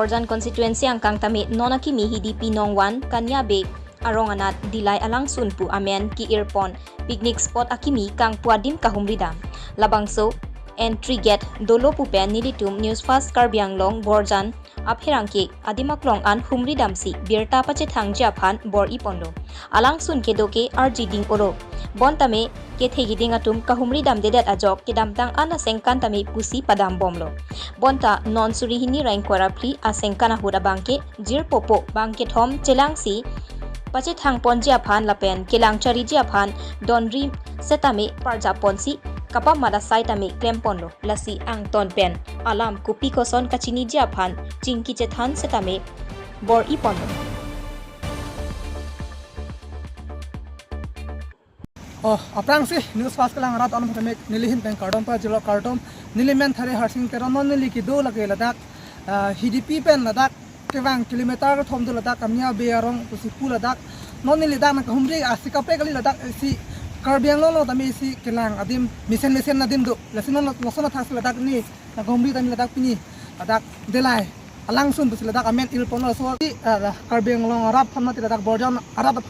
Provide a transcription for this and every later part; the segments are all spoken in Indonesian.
Borjan constituency ang kang tami nona kimi HDP nongwan kanya be arong anat dilay alang sunpu amen ki irpon picnic spot akimi kang puadim kahumridam labangso entry gate dolo pupen nilitum news fast Karbianglong Borjan apherangki adimaklong an humridam si birta pache thangja phan bor ipondo alang sun kedoke arjiding oro bontame ke thegiding atum kahumridam dedat ajok kedamtang ana sengkan tami pusi padam bomlo bonta non surihini rain korapli asengkana hura bangke jir popo bangke thom chelangsi pache thang ponjia phan lapen kelang chari jia phan donri setame parja ponsi kapam mada saitame klemponlo lasi ang ton pen alam kupi koson kachini jia phan chingki chethan setame bor ipondo aprang si news fast kalang rat on phame nilihin pen kartom pa jilo kartom nilimen thare harsing teron non nili ki do lage ladak HDP pen ladak kewang kilometer thom do ladak kamnya bearong pusi pu ladak non nili dak na humri asika pe kali ladak si Karbianglong lo tami si kelang adim misen nadim do lasinon losona thas ladak ni na humri tami ladak pini ladak delai alang sun pusi ladak amen ilpon lo so Karbianglong arab phamna ti ladak Borjan arab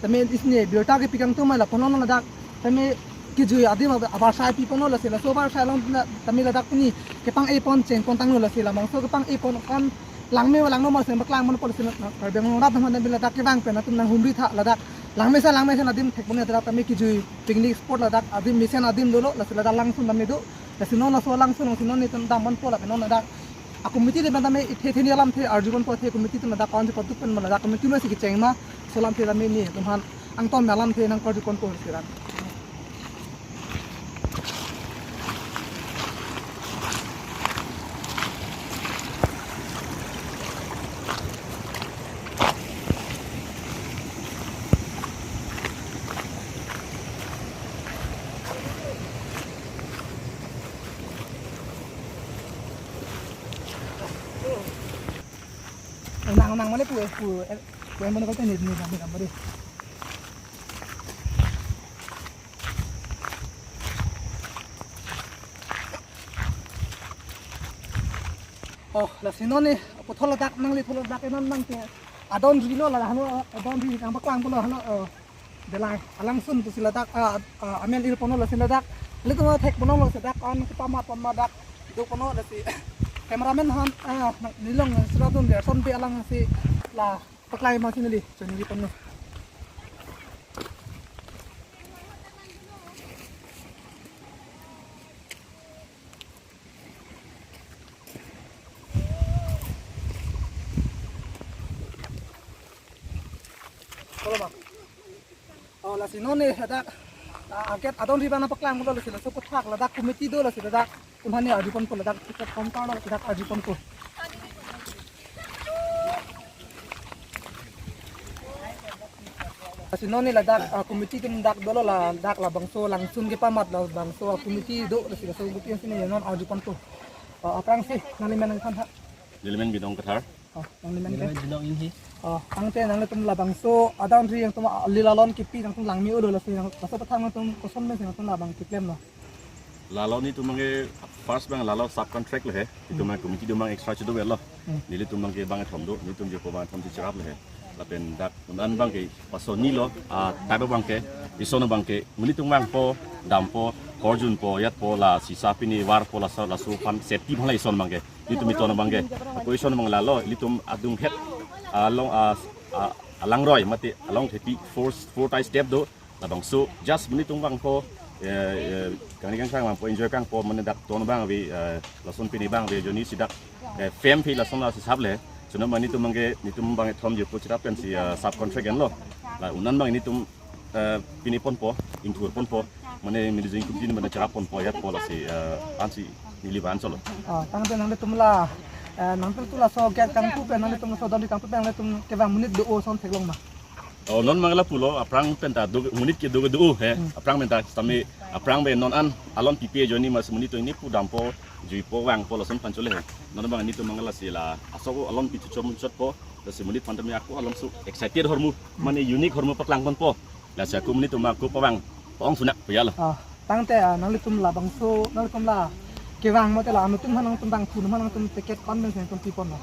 tami isne biota ke pikang tu mala pono ladak tami ki jui adim abar sai pi pono la sila so bar sai long tami ladak ni ke pang e pon cheng pon tang lo la sila mang so ke pang e pon kon langme langno mo sem baklang mon pol sila Karbianglong rap tami ladak ke bang pen atum na humri tha ladak langme sa nadim thek pon ladak tami ki jui picnic spot ladak adim misen adim dolo la sila langsung tami do la sino na so langsung sino ni tam damon pola penon ladak komiti de bandame theni alam the arjuban po the komiti tu ladak kon pot pen ladak komiti no si ki chengma solam the lami ni tumhan ang ton malam the nang korju kon po siran nang male pu mana kau ni kami kami la sino ni potol dak nang li potol dak nang te adon rilo la hano adon ri kang baklang pono hano delai alang sun tu sila dak amen il pono la sila dak litu ma thek pono la sila dak on pama dak do pono la si cameraman han nilong sila dun der son pe alang si la paklay mo sinili choni pono la sino ni hadak aket adon riba na paklang mo la sila so pothak ladak komiti do la sila dak tumhani ajupon ko ladak tiket kompar la ladak ajupon ko sino ni ladak komiti tum dak dolo la dak la bangso langsung ke pamat la bangso komiti do la sila so gutin sini non ajupon ko aprang si nalimen ang khan Nilimen bidong kathar nalimen bidong inhi ang te nang tum labang so adang ri yang tum lilalon kipi nang tum langmi ulo la sinang kaso patang tum koson men sinang tum labang kiklem no lalo ni tumang first bang lalo subcontract le itu mang komiti dumang extra chudo welo nili tumang ke bang thomdo ni tum je ko bang thom ti charap le lapen dak nan bang ke pasoni lo tabe bang ke isono bang ke muni tumang po dampo korjun po yat po la sisa pini war po la sa la su pan seti bang la ison bang ke ni tum itono bang ke ko ison bang lalo litum adung het along alang roy mati along thepi four tie step do labang so just muni tung bang po kang kang sang po enjoy kang po menedak ton bang wi lason pini bang wi joni sidak fem pi lason la sab le suno mani tum bang ni tum bang thom je po chira pen si subcontract en lo la unan bang ni tum pini pon po intur pon po mane mi jing kum din mane chara pon po yat po la si ansi ni liban solo tang te nang tum la nang tu la so get kang pu pen nang tum so don kang pu pen tum ke bang munit do o son thek long ma non mangala pulo aprang penta do munit ke do he aprang menta tami aprang be non an alon pipe joni mas munit to ini pu dampo jui po wang po lason pancole he non bang ni to mangala sila aso alon pitu chom chot po si munit pandemi aku alon su excited hormu mane unique hormu paklang pon po la sa ku munit to ma ku pawang pong sunak po yalo tang te nang tum la bang so nang tum la kewang mo tela anu tum hanang tum bang kun hanang tum tiket kon men sen tum tipon no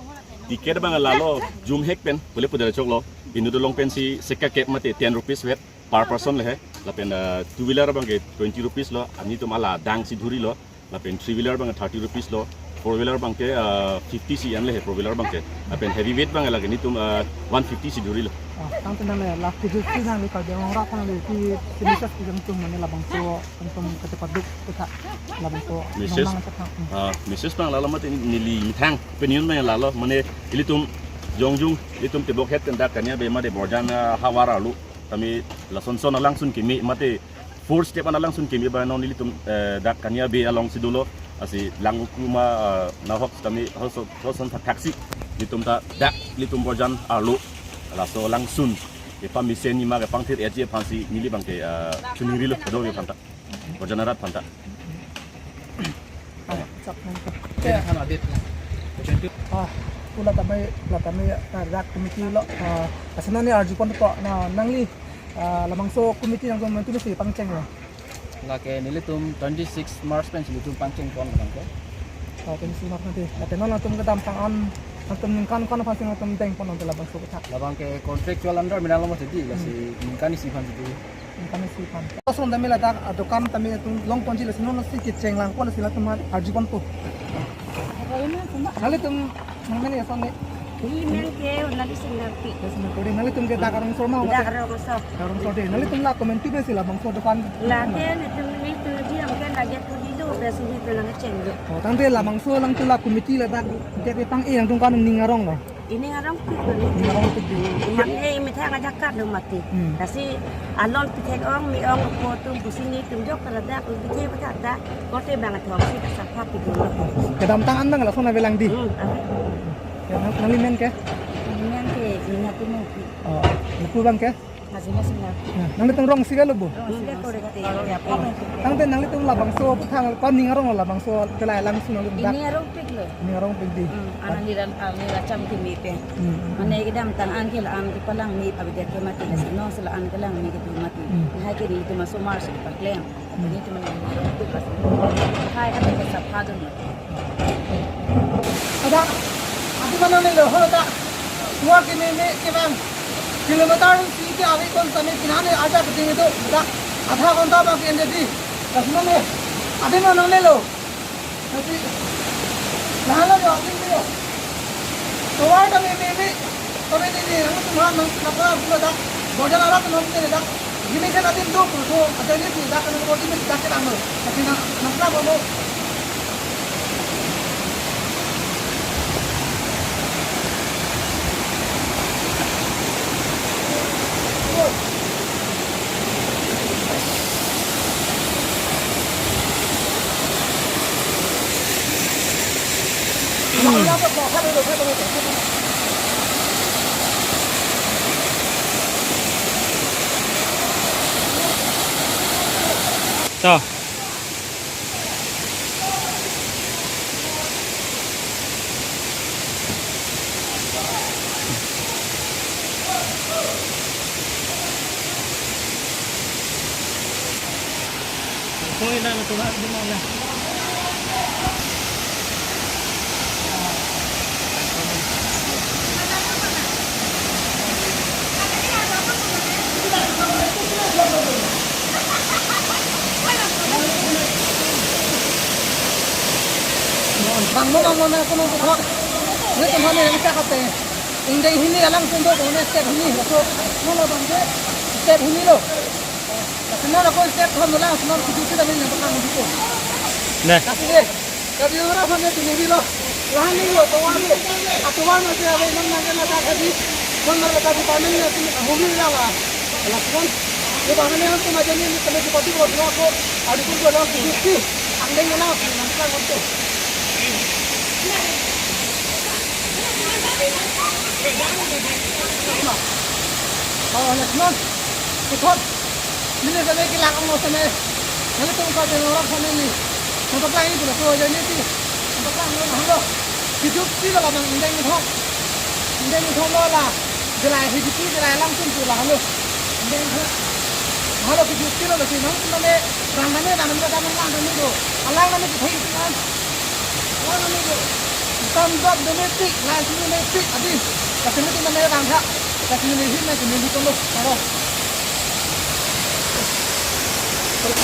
tiket bang lalo zoom hack pen boleh pudar chok lo inu dolong pen si seka kep mate 10 rupees wet per person le la pen two wheeler bang ke 20 rupees lo ani tum ala dang si dhuri lo la pen three wheeler bang 30 rupees lo four wheeler bang ke 50 cm le four wheeler bang ke la pen heavy weight bang lagi ni tum 150 si dhuri lo tang tenang le la ku ju nang le ka de ong ra phang le ki sinisas ki jam tum mane la bang so tum kete paduk ka la bang so Mrs. bang lalo mate nili thang peniun bang lalo mane ili tum jongjung ili tum tibok het kan dak kanya be mate borjan hawara lu kami lason son langsung kimi mate four step ana langsung kimi ba non ili tum dak kanya be along sidulo asi lang kuma na hok kami hoson taksi ili tum ta dak ili tum borjan alu laso langsung ke pamisen ni ma ke pangtir eje pansi nili bang ke chuniri lo do yo panta borjan arat panta chap nang ke ana dit pula tamai rak komiti lo asana ni arju pon to na nangli lamang so komiti yang men tu si pangcheng lo la ke nilitum 26 March pen nilitum pangcheng pon kan ko pen si mak nanti ateno na tum kedam pang on tum kan kon pasing tum teng pon on labang so ka labang ke contractual under minalo mo tadi kasi mingkani si fan itu kami si pan so ndami la dak adokam tami tum long pon ji le sino na si kitcheng lang pon sila tum arju pon tu hali tum mangani ya sonne Email ke lagi sinarti. nali tum ke dakarang sorma Dah kerja besar. karang sode nali tum la komenti be sila bang so depan Lagi itu itu dia mungkin lagi tu di tu biasa itu lagi cendol. tang te la bang so lang tu la komiti la dak ke pang e yang tung kan ning ngarong lo Ini orang tu. ngarong tu di Maknya ini tengah jakat lu mati. Kasi alon pitek orang mi orang ko tu busini tu jok kerada ku pitek berkata ko te bangat orang si kasar tu dulu. kedam tangan bang la sona belang di nali men ke Ini nanti ini tu mungkin. lupu bang ke Masih masih nak. nali tung rong siga lubu Sudah kau dekat. tang te nali tung la bang so thang kan ning ngarong la bang so kelai langsung nali dak Ini orang pik lo. ning ngarong pedi Anak ni racam kimi pe. Mana kita mtang angkil am di palang mi abidar ke mati nasi no sila an kelang mi gitu mati. Hai kiri itu masuk mars di pakleng. Ini cuma itu pas. Hai ada ke sapadun. ada adi mana ne lo hoda tua kini ne ke bang kilometer si ke awi kon tami kinane aja keting itu dak adha konta bang ke jadi kasno ne adi mana ne lo tapi lahala jo adi ne tua kami ne kami ne ang tumha nang napa pula dak bojan ala tu nom ne dak gini kan adi tu so ada ni dak kan ko ini dak ke nang tapi nang bomo to Thôi là tụi bạn đi nào nè. bang mo na kuno ko ne to hane ang takate indai hini alang kundo ko ne step hini so no lo bang step hini lo kasna ko step thon la smar ki duti da men bang dito Nè. kasi de kabi ora hane tini lo lahani lo to wa lo atwa na se ave nam na na ta kadi kon na ka di pamen na tini homi la la la kon ye bang ne ko ma jani ni kale ko ti ko ko adi ko lo ki duti andai na na ka ko Lakman, ikut. Ini saya kilang ang sa may. Nalito ko din orang sa may ni. Untuk lang itu lah so jadi ni. Untuk lang no halo. Hidup sila lang indai ni thok. Indai ni thok lo la. Jelai hidup jelai langsung tu lah halo. Indai ni thok. Halo hidup sila lah sih nang na may rangane dan nang lang ni do. Alang na may thai kan. Tambah domestik, langsung domestik, adi. Kasih itu mana yang angkat, kasih ini hina, kasih ini tolong, taruh. Terus